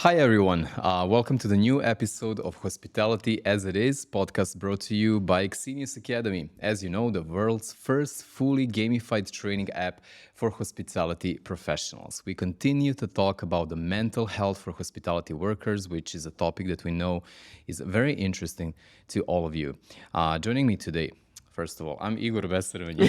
Hi everyone, welcome to the new episode of Hospitality as It Is podcast brought to you by Xenios Academy. As you know, the world's first fully gamified training app for hospitality professionals. We continue to talk about the mental health for hospitality workers, which is a topic that we know is very interesting to all of you. Joining me today, first of all, I'm Igor Besermenji.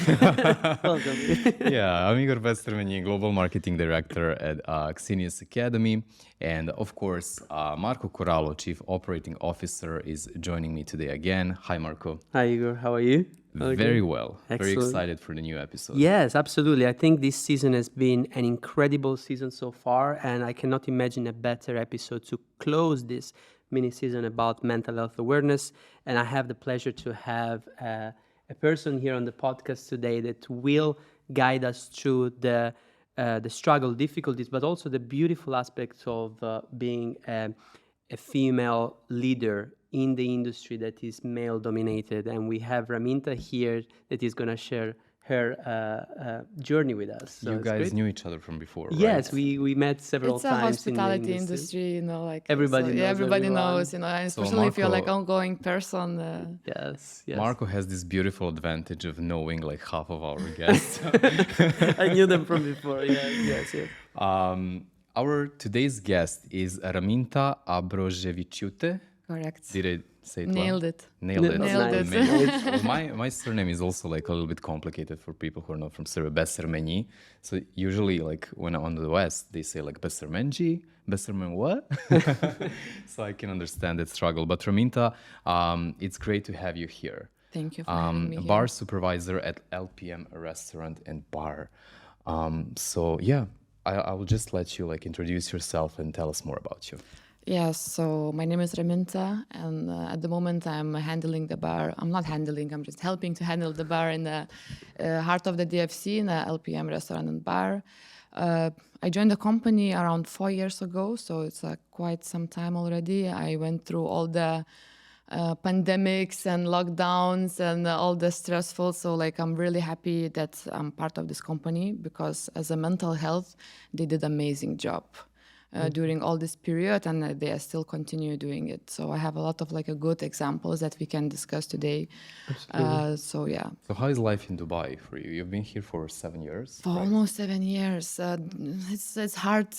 Welcome. Yeah, I'm Igor Besermenji, Global Marketing Director at Xenios Academy. And of course, Marco Corallo, Chief Operating Officer, is joining me today again. Hi, Marco. Hi, Igor. How are you? Very well. Excellent. Very excited for the new episode. Yes, absolutely. I think this season has been an incredible season so far, and I cannot imagine a better episode to close this mini season about mental health awareness. And I have the pleasure to have a person here on the podcast today that will guide us through the struggle, difficulties, but also the beautiful aspects of being a female leader in the industry that is male dominated. And we have Raminta here that is going to share her journey with us. So you it's guys great. knew each other from before, right? Yes, we met several It's a times hospitality in the industry, like Everybody knows everybody everyone. knows, and especially if you're like Marco- ongoing person. Yes. Marco has this beautiful advantage of knowing like half of our guests. I knew them from before. Yes. Our today's guest is Raminta Ambrozeviciute. Correct. Did I say it Nailed well? it. Nailed it. Nailed it. Amazing. Well, my surname is also like a little bit complicated for people who are not from Serbia. Besermenji. So usually like when on the West, they say like Besermenji, Besermen what? So I can understand that struggle. But Raminta, it's great to have you here. Thank you for having me here. Bar supervisor at LPM Restaurant and Bar. So yeah, I will just let you like introduce yourself and tell us more about you. Yes, so my name is Raminta, and at the moment I'm handling the bar. I'm not handling, I'm just helping to handle the bar in the heart of the DFC, in the LPM Restaurant and Bar. I joined the company around 4 years ago, so it's quite some time already. I went through all the pandemics and lockdowns and all the stressful, so like I'm really happy that I'm part of this company, because as a mental health, they did amazing job. During all this period, and they still continue doing it. So I have a lot of like good examples that we can discuss today. So yeah. So how is life in Dubai for you? You've been here for 7 years. For almost 7 years. It's hard.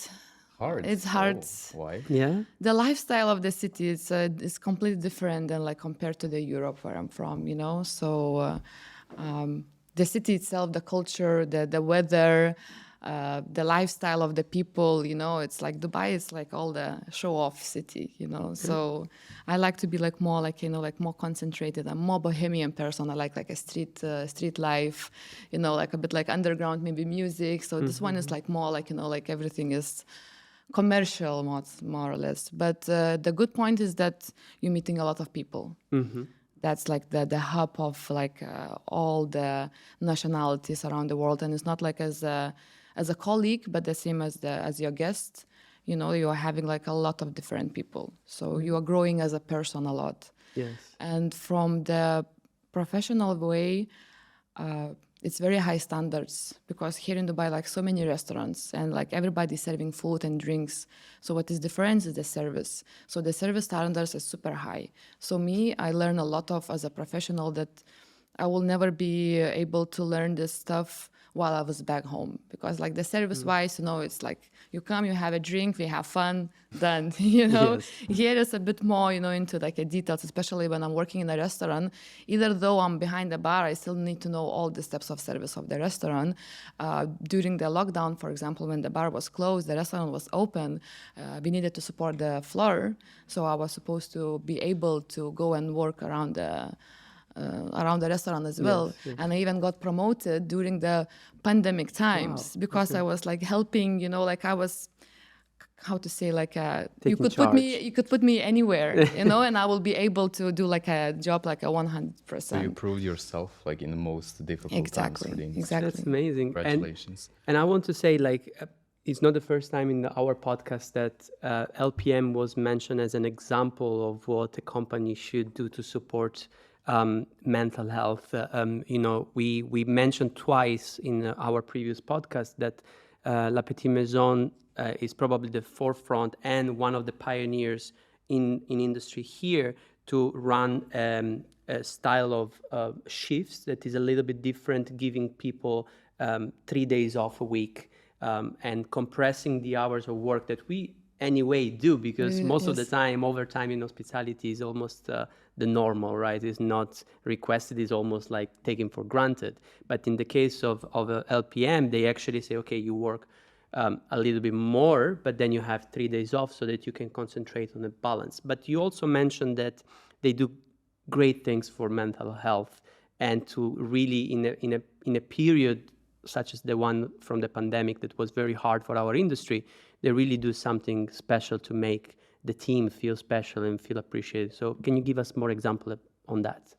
Hard. It's hard. Oh, why? Yeah. The lifestyle of the city is completely different than like compared to the Europe where I'm from, So the city itself, the culture, the weather, the lifestyle of the people, it's like Dubai is like all the show-off city, So I like to be like more like, like more concentrated. I'm more bohemian person. I like a street life, like a bit like underground, maybe music. So this one is like more like, like everything is commercial, more or less. But the good point is that you're meeting a lot of people. That's like the hub of like all the nationalities around the world. And it's not like as a colleague, but the same as your guest, you are having like a lot of different people. So you are growing as a person a lot. Yes. And from the professional way, it's very high standards, because here in Dubai, like so many restaurants and like everybody's serving food and drinks. So what is different is the service. So the service standards are super high. So I learn a lot as a professional that I will never be able to learn this stuff while I was back home, because like the service wise, it's like you come, you have a drink, we have fun, done, Yes. Here it's a bit more, into like a details, especially when I'm working in a restaurant. Even though I'm behind the bar, I still need to know all the steps of service of the restaurant. During the lockdown, for example, when the bar was closed, the restaurant was open, we needed to support the floor. So I was supposed to be able to go and work around the restaurant as well. Yes. And I even got promoted during the pandemic times, because I was like helping, like I was, how to say, like you could put me anywhere, and I will be able to do like a job like a 100%. So you proved yourself like in the most difficult times for the industry. Exactly. That's amazing. Congratulations. And I want to say, like, it's not the first time in our podcast that LPM was mentioned as an example of what a company should do to support mental health. We mentioned twice in our previous podcast that La Petite Maison is probably the forefront and one of the pioneers in industry here to run a style of shifts that is a little bit different, giving people 3 days off a week and compressing the hours of work that we anyway do, because most of the time overtime in hospitality is almost the normal, right? It's not requested, it's almost like taken for granted. But in the case of LPM, they actually say, okay, you work a little bit more, but then you have 3 days off so that you can concentrate on the balance. But you also mentioned that they do great things for mental health, and to really in a period such as the one from the pandemic that was very hard for our industry, they really do something special to make the team feel special and feel appreciated. So can you give us more example on that?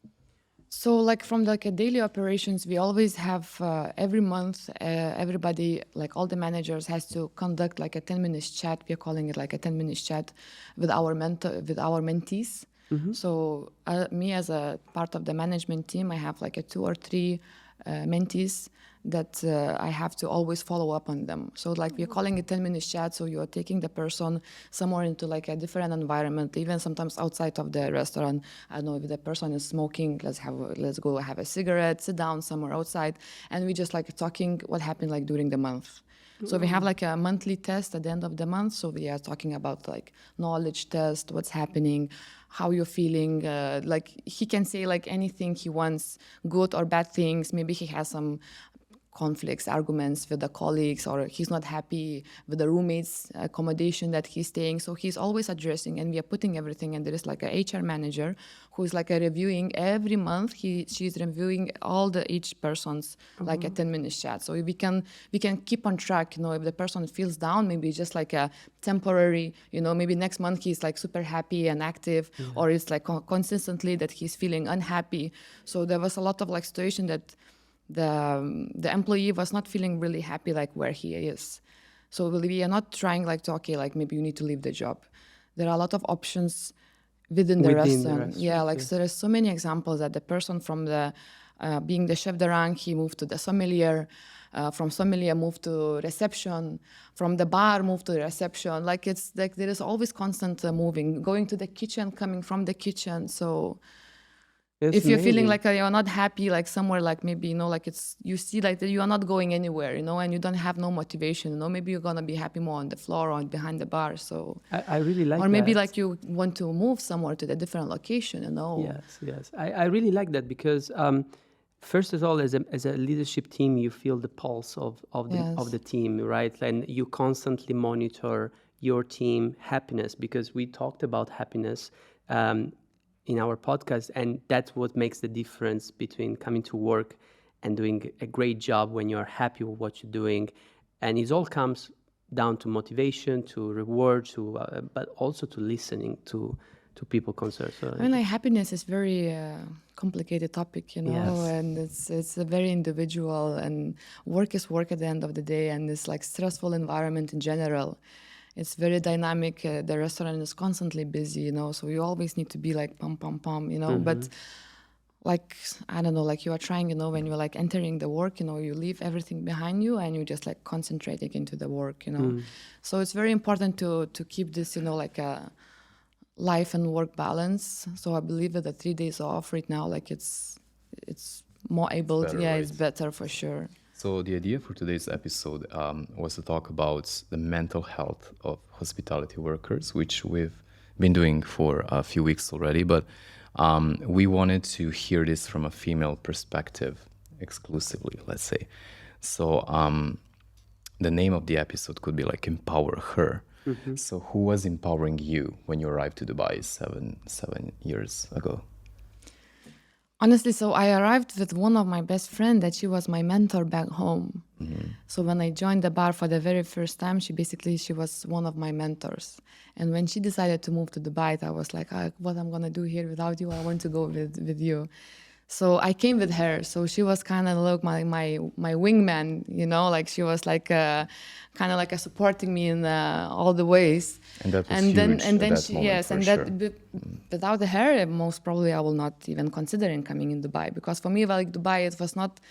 So like from like a daily operations, we always have every month, everybody, like all the managers has to conduct like a 10-minute chat. We're calling it like a 10-minute chat with our mentees. Mm-hmm. So me as a part of the management team, I have like a 2 or 3 mentees that I have to always follow up on them. So like we're calling it 10-minute chat, so you're taking the person somewhere into like a different environment, even sometimes outside of the restaurant. I don't know, if the person is smoking, let's go have a cigarette, sit down somewhere outside, and we just like talking what happened like during the month. So we have like a monthly test at the end of the month. So we are talking about like knowledge test, what's happening, how you're feeling. Like he can say like anything he wants, good or bad things. Maybe he has some conflicts, arguments with the colleagues, or he's not happy with the roommates' accommodation that he's staying. So he's always addressing, and we are putting everything. And there is like a HR manager who is like a reviewing every month. She's reviewing all the each person's like a 10-minute chat. So we can keep on track. You know, if the person feels down, maybe just like a temporary. You know, maybe next month he's like super happy and active, or it's like consistently that he's feeling unhappy. So there was a lot of like situation that the employee was not feeling really happy like where he is. So we are not trying like to, okay, like maybe you need to leave the job. There are a lot of options within the restaurant. Yeah, like so there's so many examples that the person from the being the chef de rank, he moved to the sommelier, from sommelier moved to reception, from the bar moved to the reception. Like it's like there is always constant moving, going to the kitchen, coming from the kitchen. So if you're feeling like you're not happy, like somewhere, like maybe, you know, like it's, you see like that you are not going anywhere, you know, and you don't have no motivation, you know, maybe you're going to be happy more on the floor or behind the bar. So I really like that. Or maybe like you want to move somewhere to the different location, you know. Yes. I really like that because first of all, as a leadership team, you feel the pulse of the team, right? And you constantly monitor your team happiness, because we talked about happiness in our podcast, and that's what makes the difference between coming to work and doing a great job when you're happy with what you're doing. And it all comes down to motivation, to reward, but also to listening to people concerned. So I mean, like happiness is very complicated topic, you know, and it's a very individual, and work is work at the end of the day, and it's like stressful environment in general. It's very dynamic. The restaurant is constantly busy, you know, so you always need to be like pum, you know, but like, I don't know, like you are trying, you know, when you're like entering the work, you know, you leave everything behind you and you just like concentrating into the work, you know. So it's very important to keep this, you know, like a life and work balance. So I believe that the 3 days off right now, like it's more able to, it's better for sure. So the idea for today's episode was to talk about the mental health of hospitality workers, which we've been doing for a few weeks already, but we wanted to hear this from a female perspective exclusively, let's say. So the name of the episode could be like Empower Her. So who was empowering you when you arrived to Dubai seven years ago? Honestly, so I arrived with one of my best friends that she was my mentor back home. So when I joined the bar for the very first time, she was one of my mentors. And when she decided to move to Dubai, I was like, what I'm going to do here without you? I want to go with you. So I came with her. So she was kind of like my wingman, you know, like she was like kind of like supporting me in all the ways. And that was huge and then at that moment, for sure. Without her, most probably I will not even considering coming in Dubai, because for me, like Dubai, it was not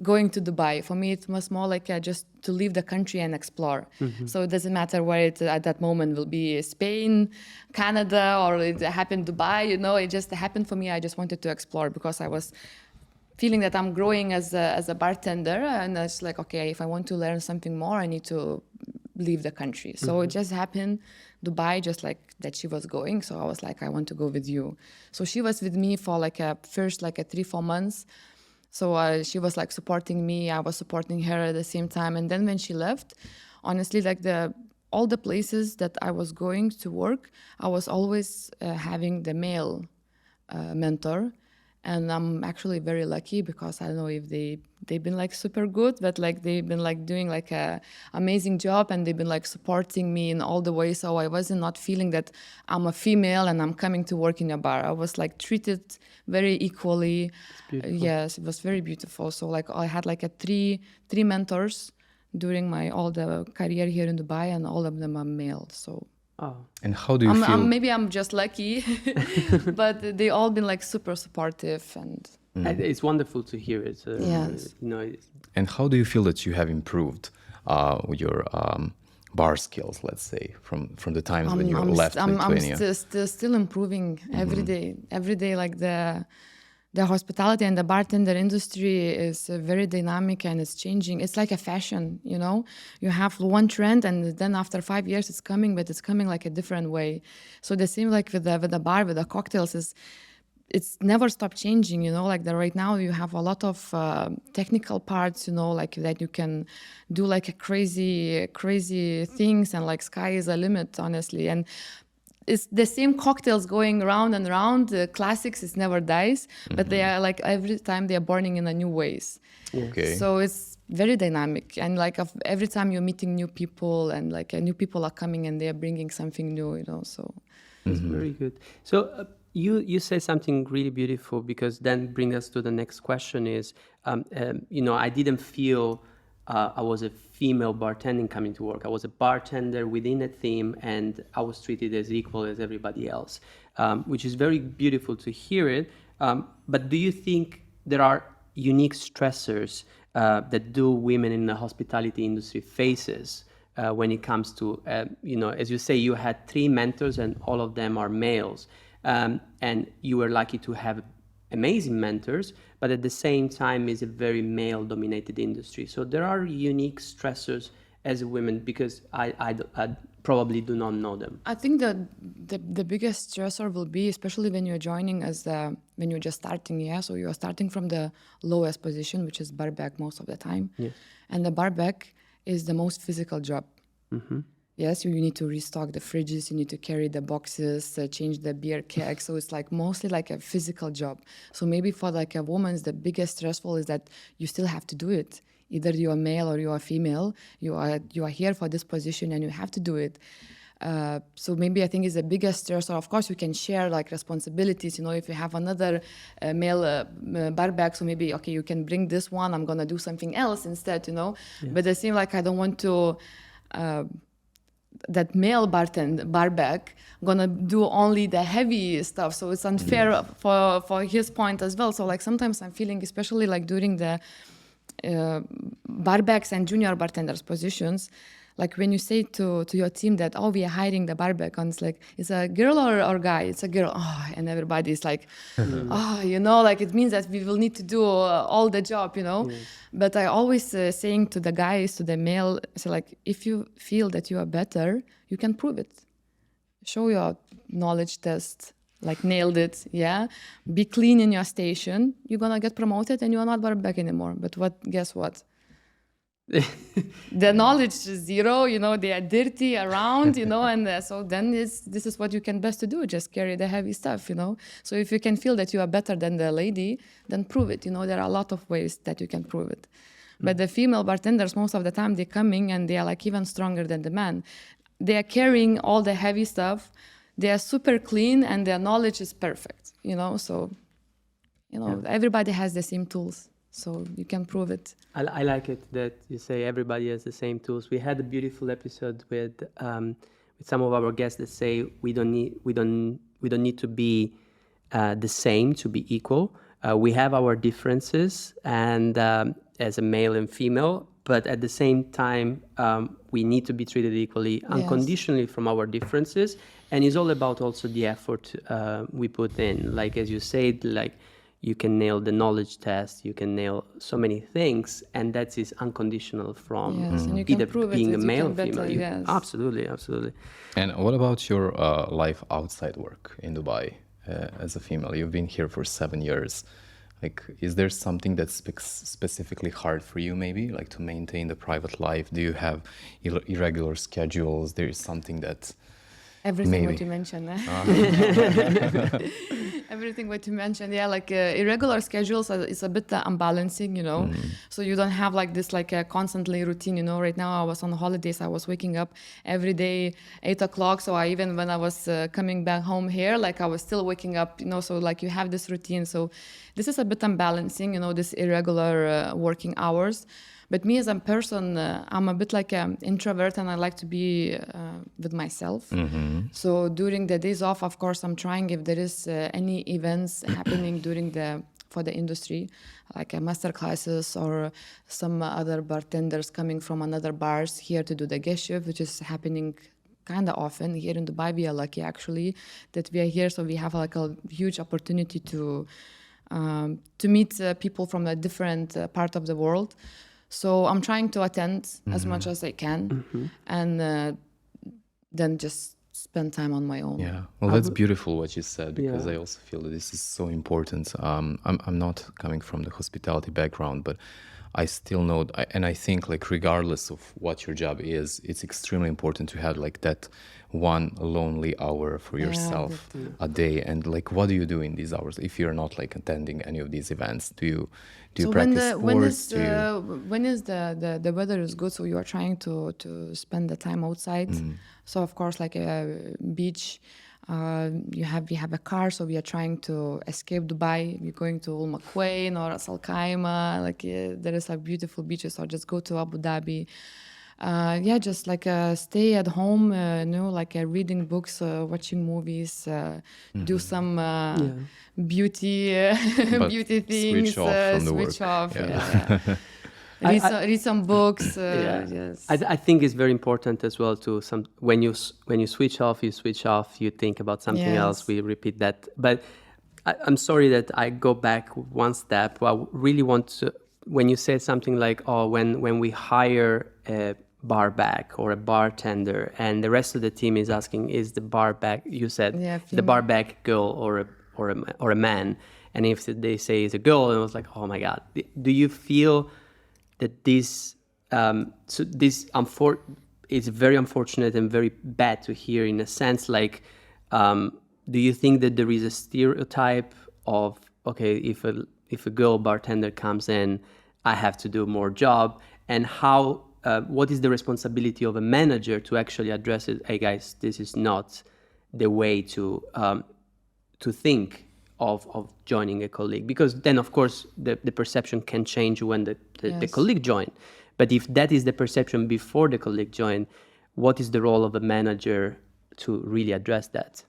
going to Dubai. For me, it was more like just to leave the country and explore. So it doesn't matter where it at that moment will be Spain, Canada, or it happened Dubai, it just happened for me. I just wanted to explore because I was feeling that I'm growing as a bartender, and it's like, okay, if I want to learn something more, I need to leave the country. So it just happened, Dubai, just like that she was going. So I was like, I want to go with you. So she was with me for first 3-4 months. So she was like supporting me. I was supporting her at the same time. And then when she left, honestly, all the places that I was going to work, I was always having the male mentor. And I'm actually very lucky because I don't know if they've been super good, but they've been doing a amazing job, and they've been supporting me in all the ways. So I wasn't not feeling that I'm a female and I'm coming to work in a bar. I was treated very equally. Yes, it was very beautiful. So I had three mentors during my all the career here in Dubai, and all of them are male. So. Oh. And how do you feel? Maybe I'm just lucky, but they all been super supportive, and it's wonderful to hear it. Yes. And how do you feel that you have improved your bar skills, let's say, from the times when you left Lithuania? I'm still improving every day. Every day, the hospitality and the bartender industry is very dynamic, and it's changing. It's like a fashion, You have one trend, and then after 5 years it's coming, but it's coming a different way. So the same with the bar, with the cocktails, it's never stopped changing, right now you have a lot of technical parts, that you can do a crazy things, and sky is a limit, honestly. And it's the same cocktails going round and round. The classics, it never dies, but they are every time they are born in a new ways. Okay. So it's very dynamic, and every time you're meeting new people, and new people are coming and they are bringing something new, So it's very good. So you say something really beautiful, because then bring us to the next question is, I didn't feel I was a female bartending coming to work. I was a bartender within a theme, and I was treated as equal as everybody else, which is very beautiful to hear it. But do you think there are unique stressors that women in the hospitality industry faces when it comes to, as you say, you had 3 mentors and all of them are males, and you were lucky to have amazing mentors, but at the same time is a very male-dominated industry. So there are unique stressors as women, because I probably do not know them. I think that the biggest stressor will be, especially when you're joining when you're just starting, So you're starting from the lowest position, which is barback most of the time. Yes. And the barback is the most physical job. Mm-hmm. Yes, you need to restock the fridges, you need to carry the boxes, change the beer kegs. So it's mostly a physical job. So maybe for a woman, the biggest stressful is that you still have to do it. Either you're male or you're female, you are here for this position and you have to do it. So maybe I think it's the biggest stressor. Of course, you can share responsibilities. If you have another male barback, so maybe, okay, you can bring this one, I'm gonna do something else instead, Yes. But it seems I don't want to... that male barback gonna do only the heavy stuff, so it's unfair for his point as well. So sometimes I'm feeling, especially during the barbacks and junior bartenders positions, when you say to your team that, oh, we are hiring the barback, and it's a girl or guy? It's a girl. Oh, and everybody's oh, it means that we will need to do all the job, Yes. But I always saying to the guys, to the male, so if you feel that you are better, you can prove it. Show your knowledge test, nailed it, yeah? Be clean in your station, you're gonna get promoted and you're not barback anymore. But guess what? The knowledge is zero, they are dirty around, and so then this is what you can best to do, just carry the heavy stuff, So if you can feel that you are better than the lady, then prove it, there are a lot of ways that you can prove it. But the female bartenders, most of the time, they're coming and they are even stronger than the man. They are carrying all the heavy stuff, they are super clean, and their knowledge is perfect, So, everybody has the same tools. So you can prove it. I like it that you say everybody has the same tools. We had a beautiful episode with some of our guests that say we don't need to be the same to be equal. We have our differences, and as a male and female, but at the same time, we need to be treated equally, unconditionally from our differences. And it's all about also the effort we put in. Like, as you said, like, you can nail the knowledge test, you can nail so many things, and that is unconditional from and you can either prove being it, a you male can or better, female. yes. Absolutely, absolutely. And what about your life outside work in Dubai as a female? You've been here for 7 years. Like, is there something that's specifically hard for you, maybe, like to maintain the private life? Do you have irregular schedules? There is something that Everything maybe what you mentioned. Everything what you mentioned, yeah, like irregular schedules is a bit unbalancing, you know. So you don't have like this like a constantly routine, you know. Right now I was on holidays, I was waking up every day 8 o'clock. So I even when I was coming back home here, like I was still waking up, you know. So like you have this routine. So this is a bit unbalancing, you know, this irregular working hours. But me as a person, I'm a bit like an introvert and I like to be with myself. So during the days off, of course, I'm trying if there is any events happening for the industry, like master classes or some other bartenders coming from another bars here to do the guest shift, which is happening kind of often here in Dubai. We are lucky actually that we are here. So we have like a huge opportunity to meet people from a different part of the world. So I'm trying to attend as much as I can and then just spend time on my own. Yeah, well, that's beautiful what you said, because Yeah. I also feel that this is so important. I'm not coming from the hospitality background, but I still know, and I think like regardless of what your job is, it's extremely important to have like that one lonely hour for yourself a day. And like, what do you do in these hours if you're not like attending any of these events? Do you So practice sports? when is the weather is good, so you are trying to spend the time outside. So of course, like a beach, we have a car, so we are trying to escape Dubai. We're going to Al Makwain or Ras Al Khaimah. Like there is like beautiful beaches, or just go to Abu Dhabi. Just like stay at home, like reading books, watching movies, do some beauty beauty things, switch off from the switch work. off. Yeah. Read some books. Yes. I think it's very important as well to when you switch off, you think about something else. We repeat that. But I'm sorry that I go back one step. I really want to, when you say something like, oh, when we hire a bar back or a bartender and the rest of the team is asking, is the bar back, you said the bar back girl or a man, and if they say it's a girl, and I was like, oh my God, do you feel that this it's very unfortunate and very bad to hear, in a sense, like, do you think that there is a stereotype of, okay, if a girl bartender comes in, I have to do more job, and how what is the responsibility of a manager to actually address it? Hey guys, this is not the way to think of joining a colleague, because then of course the perception can change when the colleague join. But if that is the perception before the colleague join, what is the role of a manager to really address that?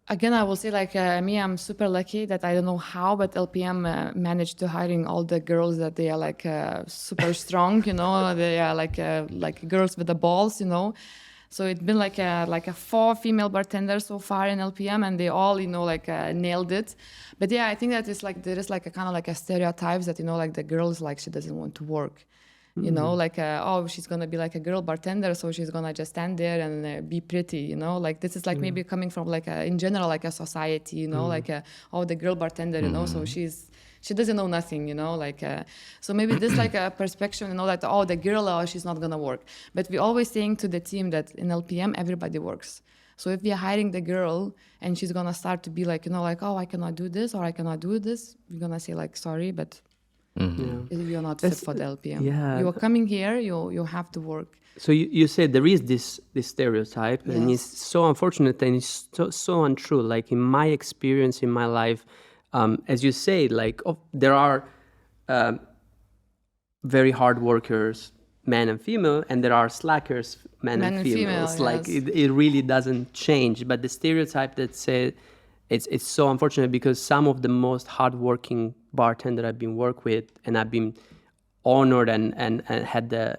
Again, I will say, like, me, I'm super lucky that I don't know how, but LPM managed to hiring all the girls that they are like super strong, you know, they are like girls with the balls, you know. So it's been like a 4 female bartenders so far in LPM, and they all, you know, like nailed it. But yeah, I think that it's like there is like a kind of like a stereotypes that, you know, like the girl is like she doesn't want to work. You know, like, oh, she's going to be like a girl bartender, so she's going to just stand there and be pretty, you know? Like, this is like maybe coming from like in general, like a society, you know, like, oh, the girl bartender, you know, so she doesn't know nothing, you know, like, so maybe this like a perspective, you know, that, oh, the girl, oh, she's not going to work. But we're always saying to the team that in LPM, everybody works. So if we are hiring the girl and she's going to start to be like, you know, like, oh, I cannot do this or I cannot do this, we're going to say like, sorry, but you're not fit for the LPM. Yeah. You are coming here, you have to work. So you said there is this stereotype, and it's so unfortunate and it's so untrue. Like in my experience in my life, as you say, like there are very hard workers, men and female, and there are slackers, men and females. Like it really doesn't change. But the stereotype that said it's so unfortunate, because some of the most hardworking bartender I've been worked with, and I've been honored and had the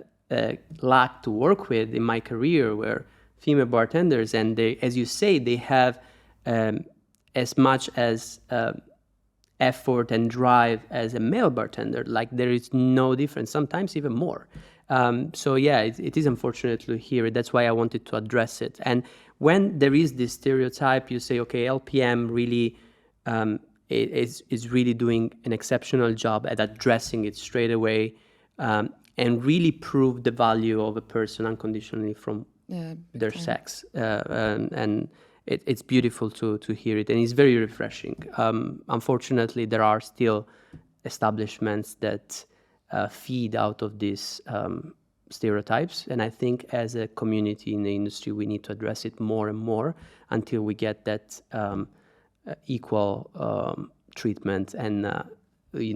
luck to work with in my career were female bartenders, and they, as you say, they have as much as effort and drive as a male bartender. Like there is no difference, sometimes even more. So yeah, it is unfortunate to hear it. That's why I wanted to address it. And when there is this stereotype, you say, okay, LPM really is really doing an exceptional job at addressing it straight away, and really prove the value of a person unconditionally from their sex. And it's beautiful to hear it, and it's very refreshing. Unfortunately, there are still establishments that feed out of these stereotypes, and I think as a community in the industry, we need to address it more and more until we get that equal treatment, and we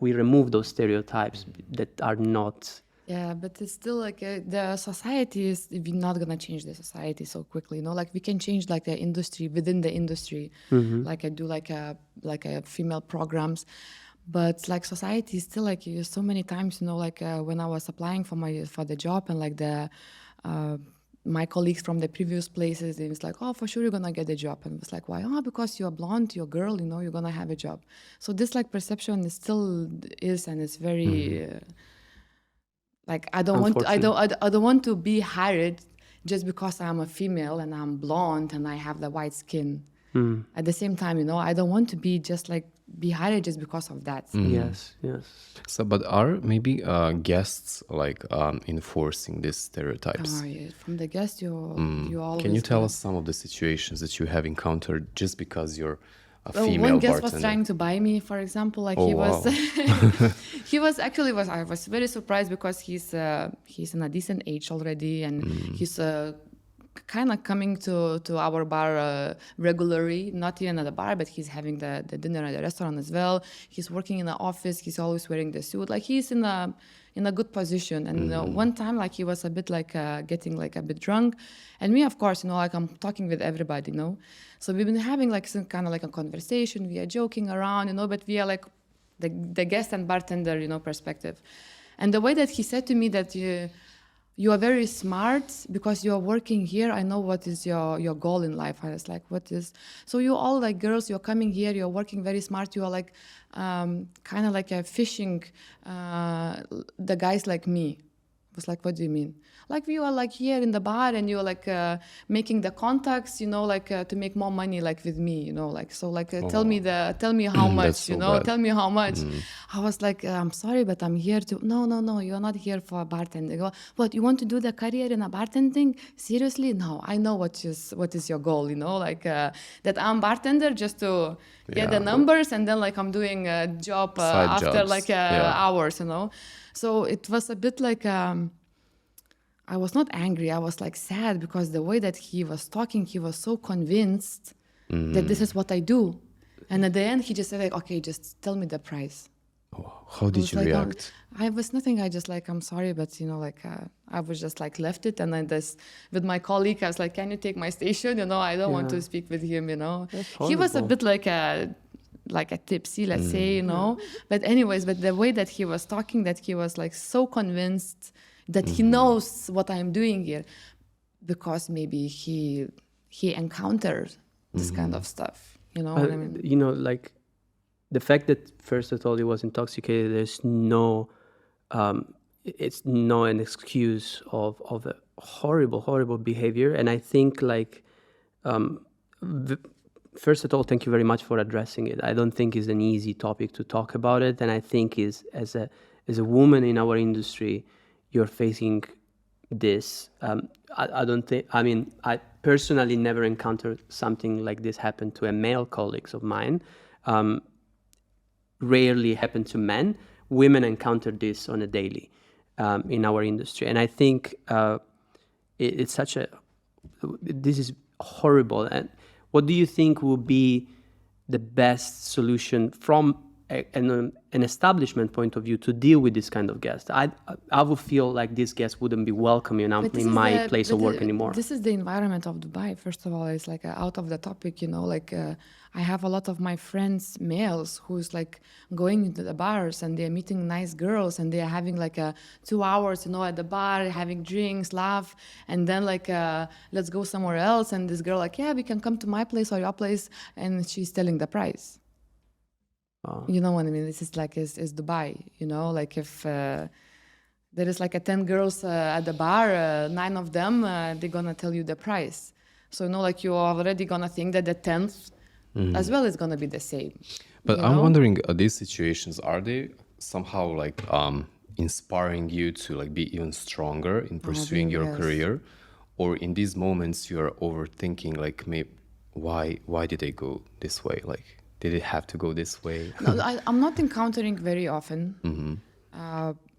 remove those stereotypes that are not. Yeah, but it's still like the society is, we're not gonna change the society so quickly, like we can change like the industry within the industry. Like I do like a female programs, but like society is still like so many times, like when I was applying for the job, and like the my colleagues from the previous places, it was like, oh, for sure you're gonna get a job, and it was like, why? Oh, because you're blonde, you're a girl, you're gonna have a job. So this like perception is still is, and it's very. Like I don't want to be hired just because I'm a female and I'm blonde and I have the white skin. At the same time, I don't want to be just like be hired just because of that. Yes. So, but are maybe guests like enforcing these stereotypes? Oh, yeah. From the guests, you always. Can you tell us some of the situations that you have encountered just because you're a female one guest bartender? was trying to buy me, for example. Like he was actually I was very surprised because he's in a decent age already, and he's kind of coming to our bar regularly, not even at the bar, but he's having the dinner at the restaurant as well. He's working in the office. He's always wearing the suit. Like he's in a good position. And one time, like he was a bit like getting like a bit drunk, and me, of course, like I'm talking with everybody, So we've been having like some kind of like a conversation. We are joking around, but we are like the guest and bartender, perspective. And the way that he said to me that you are very smart because you are working here. I know what is your goal in life. I was like, what is? So you all like girls, you're coming here, you're working very smart. You are like kind of like fishing the guys like me. I was like, what do you mean? Like you are like here in the bar and you're like making the contacts, like to make more money like with me, like so like tell me how much, so tell me how much. I was like, I'm sorry, but I'm here to. No, you're not here for bartending. They go, what, you want to do the career in a bartending? Seriously? No, I know what is your goal, like that I'm bartender just to get the numbers, and then like I'm doing a job after jobs. like hours, So it was a bit like. I was not angry, I was like sad because the way that he was talking, he was so convinced that this is what I do. And at the end, he just said like, okay, just tell me the price. Oh, how did you react? I was nothing, I just like, I'm sorry, but I was just like left it. And then with my colleague, I was like, can you take my station? I don't want to speak with him, He was a bit like a tipsy, let's say, But anyways, but the way that he was talking, that he was like so convinced that he knows what I'm doing here, because maybe he encountered this kind of stuff. You know what I mean? Like the fact that first of all he was intoxicated, there's no, it's not an excuse of a horrible behavior. And I think like, first of all, thank you very much for addressing it. I don't think it's an easy topic to talk about it, and I think is as a woman in our industry, you're facing this. I personally never encountered something like this happen to a male colleagues of mine. Rarely happen to men. Women encounter this on a daily in our industry. And I think this is horrible. And what do you think will be the best solution from an establishment point of view to deal with this kind of guest? I would feel like this guest wouldn't be welcome in my place of work anymore. This is the environment of Dubai. First of all, it's like out of the topic, like I have a lot of my friends, males, who's like going into the bars and they're meeting nice girls and they're having like 2 hours, at the bar, having drinks, laugh, and then like let's go somewhere else. And this girl like, yeah, we can come to my place or your place, and she's telling the price. You know what I mean? This is like is Dubai, like if there is like 10 girls at the bar, 9 of them, they're gonna tell you the price. So, like you're already gonna think that the 10th as well is gonna be the same. But I'm wondering, these situations, are they somehow like inspiring you to like be even stronger in pursuing your career? Or in these moments you're overthinking like, maybe why did they go this way? Like, did it have to go this way? No, I'm not encountering very often.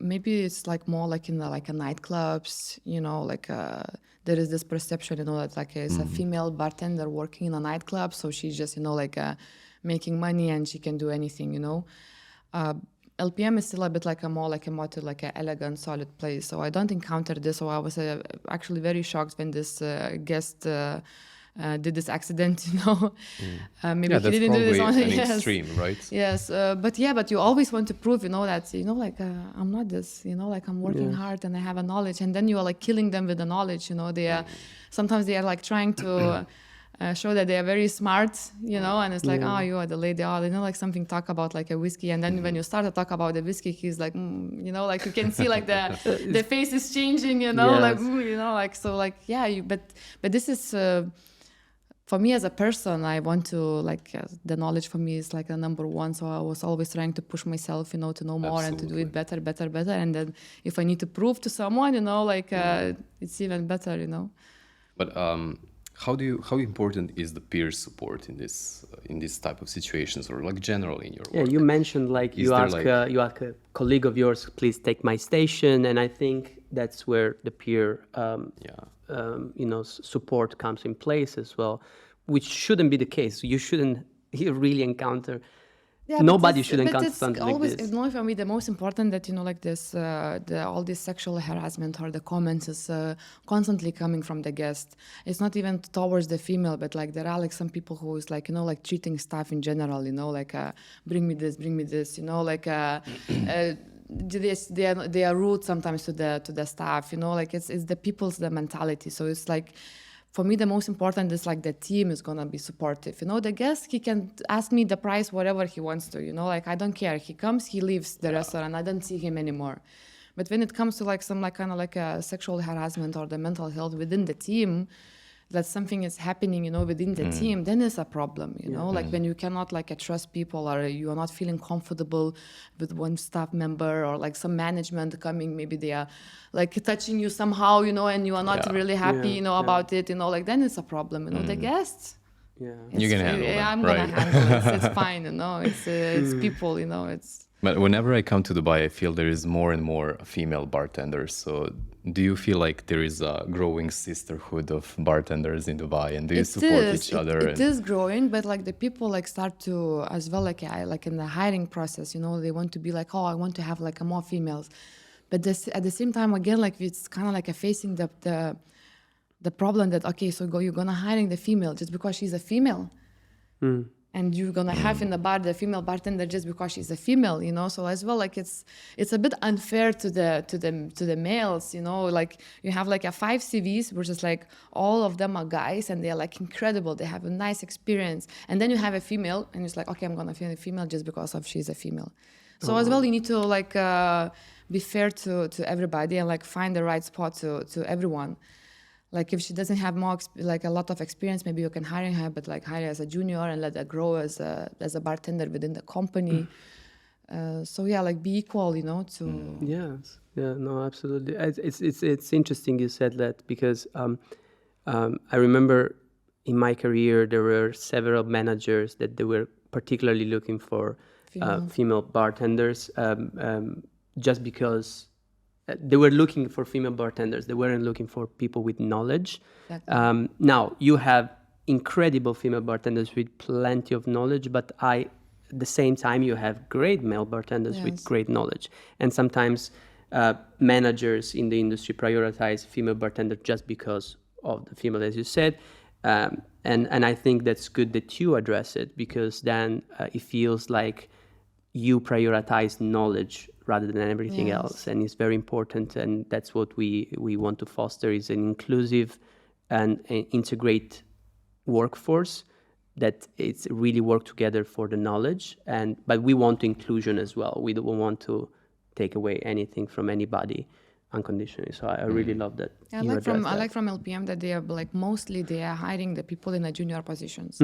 Maybe it's like more like in the like a nightclubs, like there is this perception, that like it's a female bartender working in a nightclub, so she's just like making money and she can do anything. LPM is still a bit like a more like a elegant, solid place, so I don't encounter this. So I was actually very shocked when this guest did this accident, maybe he didn't do this on an extreme, right? Yes, but you always want to prove, that, like I'm not this, like I'm working hard and I have a knowledge, and then you are like killing them with the knowledge, they are, sometimes they are like trying to show that they are very smart, and it's like, oh, you are the lady, like something talk about like a whiskey, and then when you start to talk about the whiskey, he's like, like you can see like the face is changing, like, like, so like, yeah, but this is, for me as a person, I want to like the knowledge for me is like the number one. So I was always trying to push myself, to know more and to do it better. And then if I need to prove to someone, like it's even better, But how important is the peer support in this type of situations, or like generally in your work? Yeah, you mentioned like you ask a colleague of yours, please take my station, and I think that's where the peer support comes in place as well, which shouldn't be the case. You shouldn't really encounter. Yeah, nobody should encounter something always, like this. For me, the most important that like this, all this sexual harassment or the comments is constantly coming from the guest. It's not even towards the female, but like there are like some people who is like like treating staff in general. Like bring me this, like. They are rude sometimes to the staff, like it's the people's the mentality. So it's like, for me the most important is like the team is gonna be supportive. The guest, he can ask me the price whatever he wants to, like I don't care. He comes, he leaves the restaurant, I don't see him anymore. But when it comes to like some like kind of like a sexual harassment or the mental health within the team, that something is happening, within the team, then it's a problem, like when you cannot like trust people, or you are not feeling comfortable with one staff member, or like some management coming, maybe they are like touching you somehow, and you are not really happy, about it, like then it's a problem, the guests. Yeah, you can handle it. I'm gonna handle it. It's fine, it's people, it's. But whenever I come to Dubai, I feel there is more and more female bartenders. So do you feel like there is a growing sisterhood of bartenders in Dubai, and do you support each other? It is growing, but like the people like start to as well, like in the hiring process, they want to be like, oh, I want to have like more females. But at the same time, again, like it's kind of like facing the problem that, okay, so you're gonna hiring the female just because she's a female. And you're gonna have in the bar the female bartender just because she's a female, So as well, like it's a bit unfair to the males, Like you have like 5 CVs versus like all of them are guys and they're like incredible. They have a nice experience, and then you have a female, and it's like, okay, I'm gonna feel a female just because she's a female. So as well, you need to like be fair to everybody and like find the right spot to everyone. Like if she doesn't have like a lot of experience, maybe you can hire her, but like hire as a junior and let her grow as a bartender within the company. So yeah, like be equal, to. Yes, yeah, no, absolutely. It's interesting you said that, because I remember in my career there were several managers that they were particularly looking for female bartenders, just because. They were looking for female bartenders. They weren't looking for people with knowledge. Exactly. Now, you have incredible female bartenders with plenty of knowledge, but at the same time, you have great male bartenders with great knowledge. And sometimes managers in the industry prioritize female bartenders just because of the female, as you said. And I think that's good that you address it, because then it feels like you prioritize knowledge rather than everything else. And it's very important. And that's what we want to foster, is an inclusive and integrate workforce that it's really work together for the knowledge. But we want inclusion as well. We don't want to take away anything from anybody unconditionally. So I really love that. I like from LPM that they are like mostly they are hiring the people in the junior positions.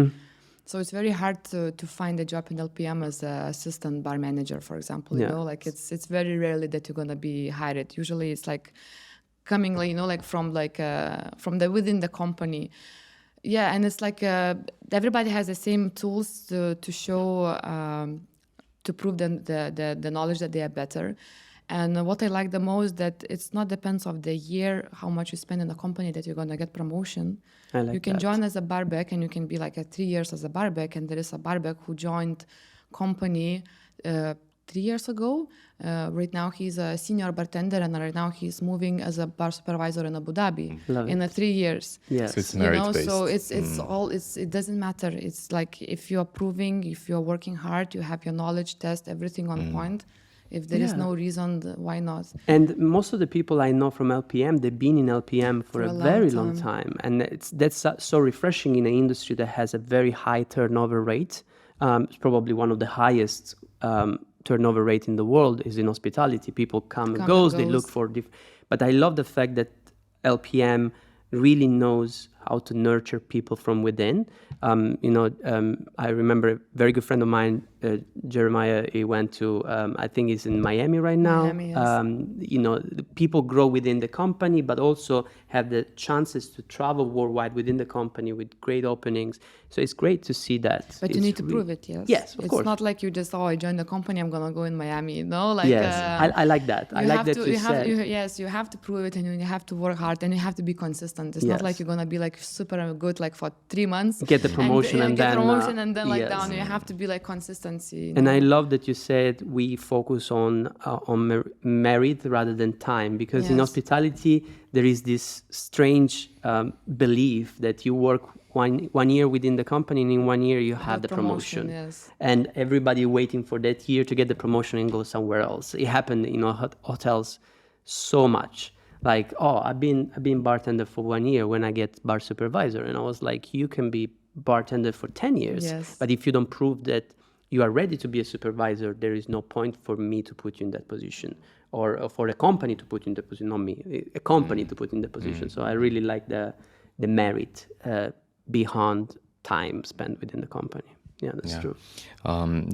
So it's very hard to find a job in LPM as an assistant bar manager, for example. You know, like it's very rarely that you're gonna be hired. Usually it's like coming, like, you know, like from the within the company. Yeah, and it's like everybody has the same tools to show to prove the knowledge that they are better. And what I like the most, that it's not depends of the year, how much you spend in the company, that you're going to get promotion. You can join as a barback, and you can be like 3 years as a barback. And there is a barback who joined company 3 years ago. Right now he's a senior bartender, and right now he's moving as a bar supervisor in Abu Dhabi in 3 years. Yes. So it's merit-based. So it doesn't matter. It's like if you're proving, if you're working hard, you have your knowledge test, everything on point. If there is no reason, why not? And most of the people I know from LPM, they've been in LPM for a very long time. And that's so refreshing in an industry that has a very high turnover rate. It's probably one of the highest turnover rate in the world is in hospitality. People come and goes, they look for but I love the fact that LPM really knows how to nurture people from within. I remember a very good friend of mine, Jeremiah, he went to, I think he's in Miami right now. Miami, yes. People grow within the company, but also have the chances to travel worldwide within the company with great openings. So it's great to see that. But you need to prove it, yes. Yes, of course. It's not like you just, I joined the company, I'm going to go in Miami, Like, yes, I like that. I like that you said. Yes, you have to prove it, and you have to work hard, and you have to be consistent. It's not like you're going to be like super good like for 3 months. Get the promotion and then like down. You have to be like consistency. And I love that you said we focus on merit rather than time, because in hospitality there is this strange belief that you work one year within the company, and in 1 year you have the promotion. Yes. And everybody waiting for that year to get the promotion and go somewhere else. It happened in hotels so much. Like, I've been bartender for 1 year when I get bar supervisor. And I was like, you can be bartender for 10 years. Yes. But if you don't prove that you are ready to be a supervisor, there is no point for me to put you in that position, or for a company to put you in the position, not me, a company to put in the position. So I really like the merit behind time spent within the company. Yeah, that's true.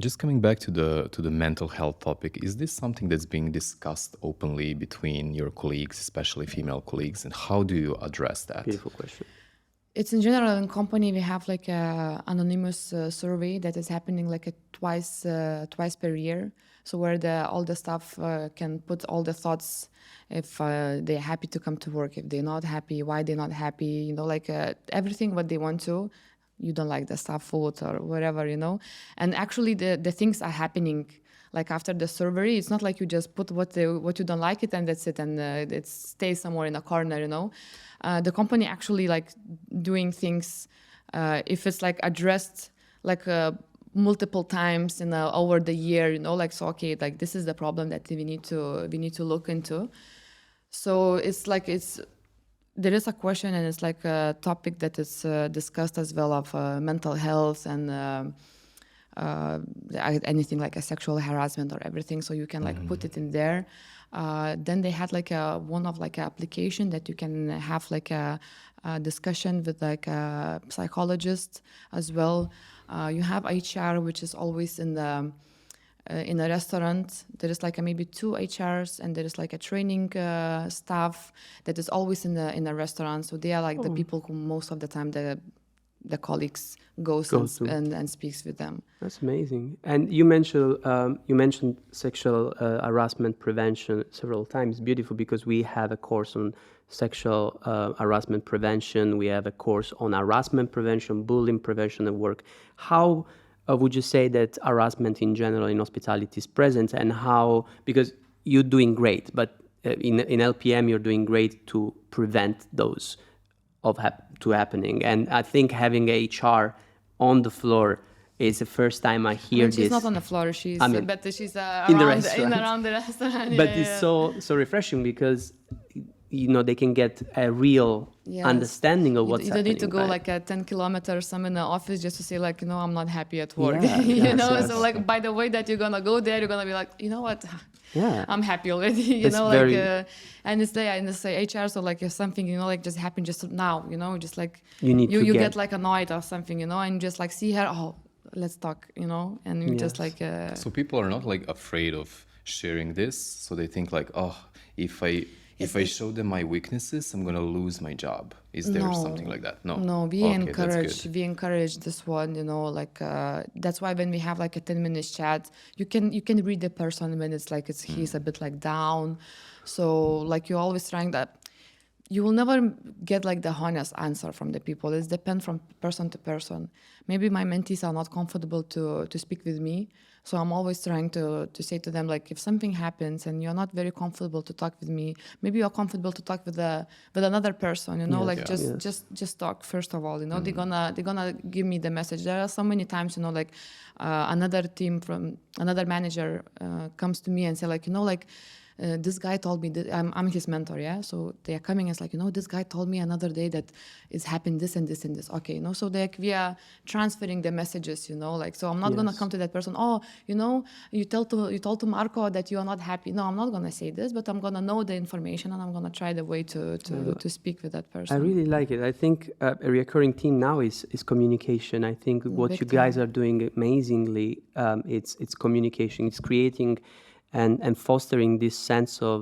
Just coming back to the mental health topic, is this something that's being discussed openly between your colleagues, especially female colleagues, and how do you address that? Beautiful question. It's in general in company we have like a anonymous survey that is happening like twice per year. So where all the staff can put all the thoughts, if they're happy to come to work, if they're not happy, why they're not happy, everything what they want to. You don't like the staff food or whatever, And actually the things are happening. Like after the survey, it's not like you just put what you don't like it and that's it, and it stays somewhere in a corner, The company actually like doing things, if it's like addressed like multiple times over the year, so okay, like this is the problem that we need to look into. So it's like there is a question, and it's like a topic that is discussed as well of mental health and anything like a sexual harassment or everything. So you can like put it in there. Then they had like one of like an application that you can have like a discussion with like a psychologist as well. You have HR, which is always in a restaurant. There is like maybe 2 HRs, and there is like a training staff that is always in a restaurant. So they are like the people who most of the time the colleagues goes and speaks with them. That's amazing. And you mentioned sexual harassment prevention several times. Beautiful, because we have a course on sexual harassment prevention. We have a course on harassment prevention, bullying prevention at work. How would you say that harassment in general in hospitality is present, and how, because you're doing great, but in LPM you're doing great to prevent those to happening. And I think having HR on the floor is the first time I hear she's this. not on the floor. She's but she's in the around restaurant. around the restaurant. But Yeah, it's so refreshing because they can get a real Yes. understanding of what's You happening. don't need to go right? like 10 kilometers some in the office just to say like, I'm not happy at work. Yeah, you yes, know, yes. so like by the way that you're gonna go there, you're gonna be like, you know what? Yeah. I'm happy already. It's very- And it's there, and it's HR. So like if something like just happened just now, just like You need to you get- get like annoyed or something, and just like see her. Oh, let's talk, and you just Yes. like. So people are not like afraid of sharing this. So they think like, oh, if I show them my weaknesses, I'm gonna lose my job. Is there No. something like that? No. No, we Okay, that's good. encourage this one, like that's why when we have like a 10-minute chat, you can read the person when it's like he's a bit like down. So like you're always trying that. You will never get like the honest answer from the people. It depends from person to person. Maybe my mentees are not comfortable to speak with me. So I'm always trying to say to them, like, if something happens and you're not very comfortable to talk with me, maybe you're comfortable to talk with another person, like just talk first of all, they're gonna give me the message. There are so many times, like another team from another manager comes to me and say like, this guy told me that I'm his mentor, yeah. So they are coming as like, this guy told me another day that it's happened this and this and this. Okay, so we are transferring the messages, like. So I'm not gonna come to that person. Oh, you told to Marco that you are not happy. No, I'm not gonna say this, but I'm gonna know the information and I'm gonna try the way to speak with that person. I really like it. I think a recurring theme now is communication. I think what Big you guys time. are doing amazingly, it's communication. It's creating and fostering this sense of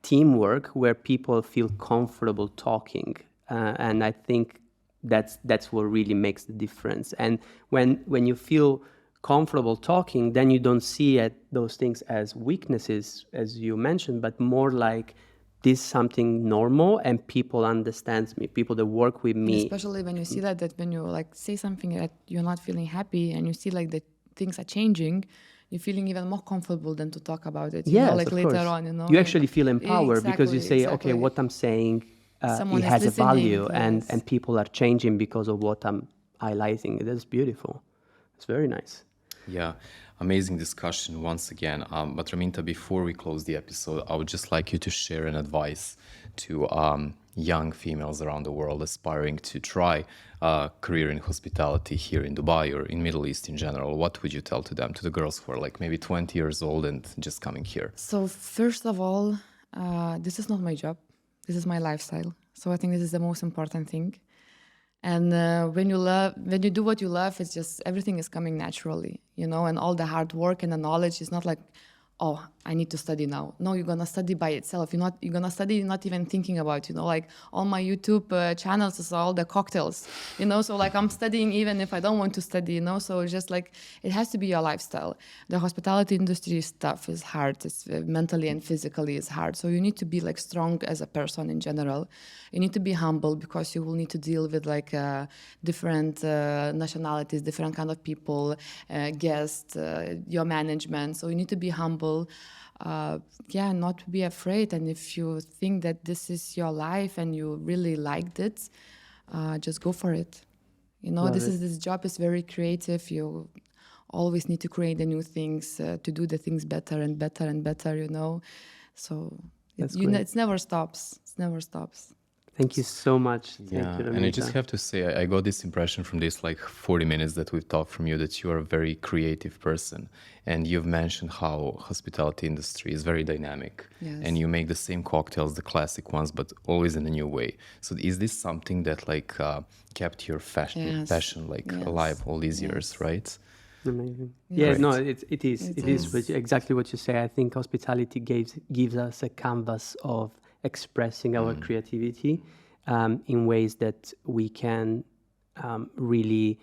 teamwork where people feel comfortable talking. And I think that's what really makes the difference. And when you feel comfortable talking, then you don't see those things as weaknesses, as you mentioned, but more like this is something normal and people understand me, people that work with me. Especially when you see that when you like say something that you're not feeling happy and you see like that things are changing, you're feeling even more comfortable than to talk about it. Yes, like of later course. on, You actually feel empowered because you say, Exactly. okay, what I'm saying, Someone it is has a listening, value, yes. and people are changing because of what I'm highlighting. That's beautiful. It's very nice. Yeah, amazing discussion once again. But Raminta, before we close the episode, I would just like you to share an advice to young females around the world aspiring to try a career in hospitality here in Dubai or in Middle East in general. What would you tell to them, to the girls who are like maybe 20 years old and just coming here? So first of all, this is not my job. This is my lifestyle. So I think this is the most important thing. And when you do what you love, it's just everything is coming naturally, and all the hard work and the knowledge is not like, oh, I need to study now. No, you're gonna study by itself. You're gonna study not even thinking about, like all my YouTube channels is all the cocktails, so like I'm studying even if I don't want to study, so it's just like it has to be your lifestyle. The hospitality industry is tough, it's hard, it's mentally and physically it's hard. So you need to be like strong as a person in general. You need to be humble because you will need to deal with like different nationalities, different kind of people, guests, your management. So you need to be humble. Not be afraid. And if you think that this is your life and you really liked it, just go for it. This job is very creative. You always need to create the new things, to do the things better and better and better, So it never stops. It never stops. Thank you so much. Thank you, and I just Raminta. have to say, I got this impression from this like 40 minutes that we've talked from you that you are a very creative person. And you've mentioned how hospitality industry is very dynamic. Yes. And you make the same cocktails, the classic ones, but always in a new way. So is this something that like kept your passion alive all these years, right? Amazing. Yeah. Yeah, Great. no, it is. It It is is. exactly what you say. I think hospitality gives us a canvas of expressing our creativity in ways that we can really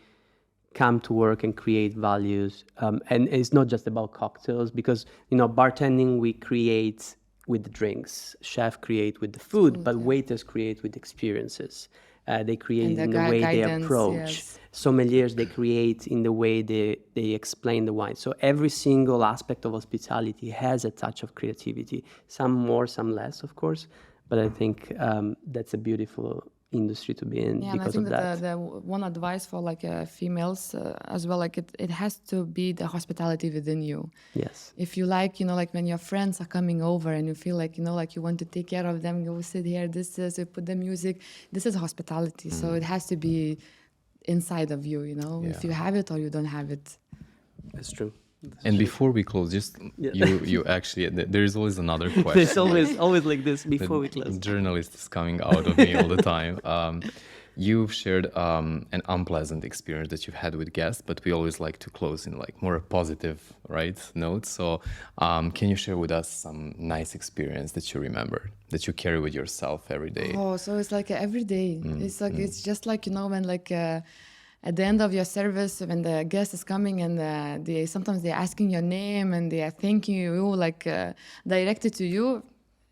come to work and create values. And it's not just about cocktails because, bartending we create with the drinks, chef create with the food, but waiters create with experiences. They create And the in the way they guidance, approach. yes. Sommeliers, they create in the way they explain the wine. So every single aspect of hospitality has a touch of creativity, some more, some less, of course. But I think that's a beautiful industry to be in Yeah, and I because think of that that. the one advice for like females as well, like it has to be the hospitality within you. Yes. If you like, like when your friends are coming over and you feel like, like you want to take care of them, you sit here, you put the music, this is hospitality. So it has to be inside of you, if you Yeah. have it or you don't have it. That's true. And before we close, just Yeah. you actually, there is always another question. There's always like this before we The close. journalist is coming out of me all the time. You've shared an unpleasant experience that you've had with guests, but we always like to close in like more a positive, right, note. So can you share with us some nice experience that you remember, that you carry with yourself every day? Oh, so it's like every day. It's like it's just like when like at the end of your service, when the guest is coming and they sometimes they're asking your name and they are thanking you like directed to you.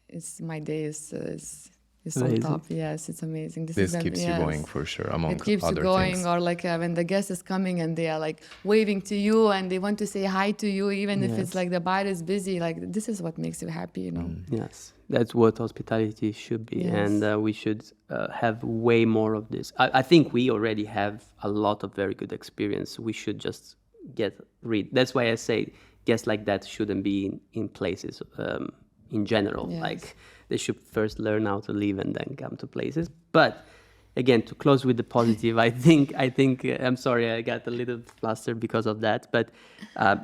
It's my day is on Amazing. top. Yes, it's amazing. This keeps you going for sure, among it keeps you other going. things. Or like when the guest is coming and they are like waving to you and they want to say hi to you, even if it's Yes. like the bar is busy. Like this is what makes you happy, Yes, that's what hospitality should be, Yes. and we should have way more of this. I think we already have a lot of very good experience. We should just get rid. That's why I say guests like that shouldn't be in places in general. Yes. Like they should first learn how to live and then come to places. But again, to close with the positive, I think I'm sorry I got a little flustered because of that, but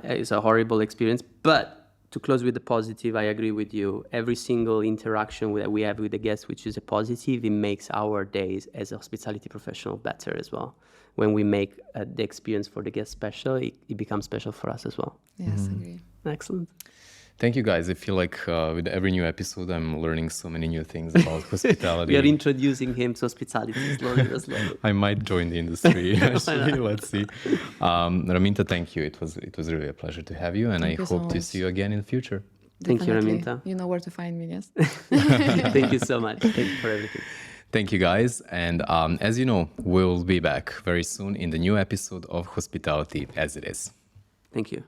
it's a horrible experience. But to close with the positive, I agree with you. Every single interaction that we have with the guests, which is a positive, it makes our days as a hospitality professional better as well. When we make the experience for the guest special, it becomes special for us as well. Yes, agree. Excellent. Thank you, guys. I feel like with every new episode, I'm learning so many new things about hospitality. We are introducing him to hospitality slowly but slowly. I might join the industry. Actually, let's see. Raminta, thank you. It was really a pleasure to have you, and Thank I you so hope to much. see you again in the future. Thank you, Definitely. Raminta. You know where to find me, yes? Thank you so much. Thank you for everything. Thank you, guys. And as you know, we'll be back very soon in the new episode of Hospitality as It Is. Thank you.